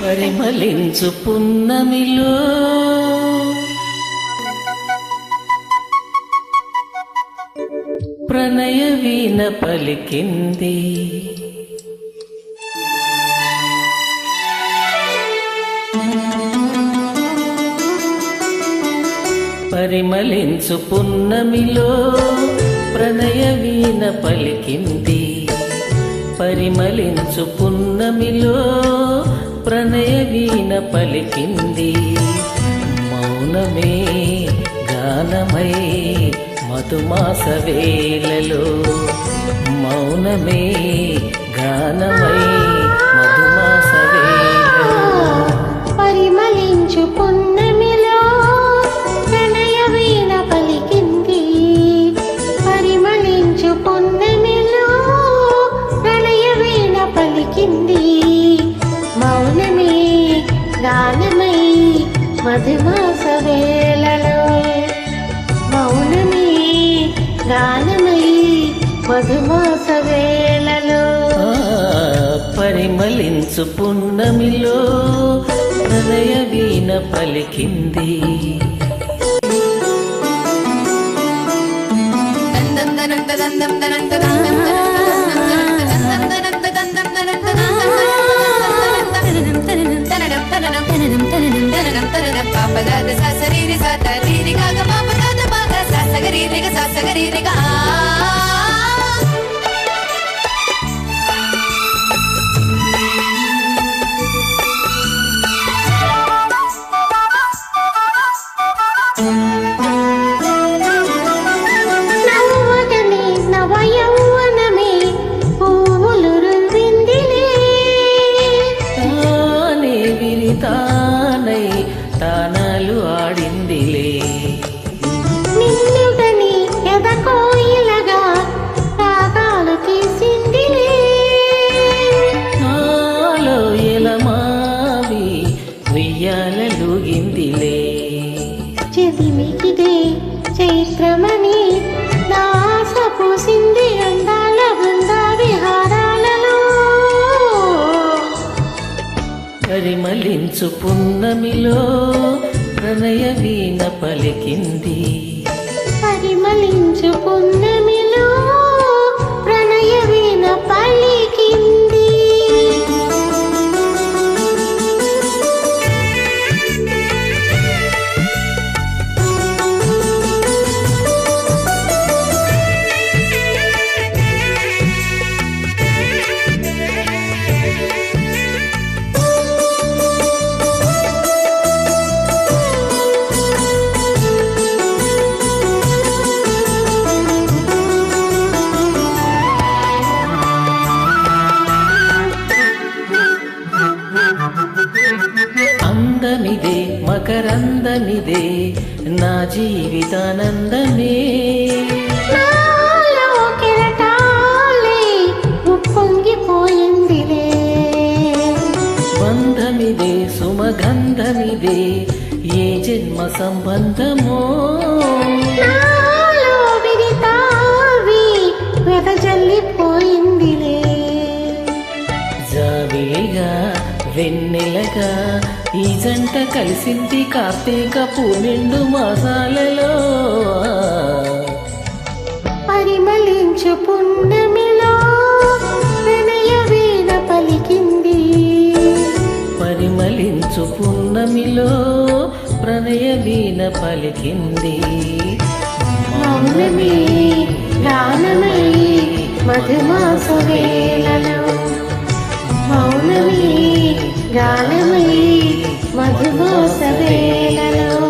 పరిమళించు పున్నమిలో ప్రణయ వీణ పలికింది. పరిమళించు పున్నమిలో ప్రణయ వీణ పలికింది. పరిమళించు పున్నమిలో ప్రణయ వీణ పలికింది. మౌనమే గానమై మధుమాస వేళలో, మౌనమే గానమై మధుమాస వేళలో. పరిమళించు పున్నమిలో ప్రణయ వీణ పలికింది. పరిమళించు పున్నమిలో ప్రణయ వీణ పలికింది. మౌనమే గానమై మధుమాస వేళలో, మౌనమే గానమై మధుమాస వేళలో. పరిమళించు పున్నమిలో ప్రణయ వీణ పలికింది. నవ్వగనే నవయౌవనమే పువ్వులు రువ్విందిలే. తానే విరితానై తానాలు ఆడిందిలే. నిన్నుగని ఎదకోయిలగా రాగాలు తీసిందిలే. నాలో ఎలమావి ఉయ్యాలలుగిందిలే. చెదిమికిదే చైత్రమని దాస పూసింది అందాల బృంద విహారాలలో. పరిమళించు పున్నమిలో ప్రణయ వీణ పలికింది. పరిమళించు పున్నమిలో ప్రణయ వీణ పలికింది. అందమిదే మకరందమిదే నా జీవితానందమే. నాలో కెరటాలే ఉప్పొంగిపోయిందిలే. బంధమిదే సుమగంధమిదే ఏ జన్మ సంబంధమో. నాలో విరితావి వెదజల్లిపోయిందిలే. జాబిలిగా వెన్నెలగా ఈ జంట కలిసింది కార్తీక పూనిండు మాసాలలో. పరిమళించు పున్నమిలో ప్రణయ వీణ పలికింది. పరిమళించు పున్నమిలో ప్రణయ వీణ పలికింది. మౌనమే గానమై మధుమాస వేళలో, మౌనమే గానమై మధుమాస వేళలో.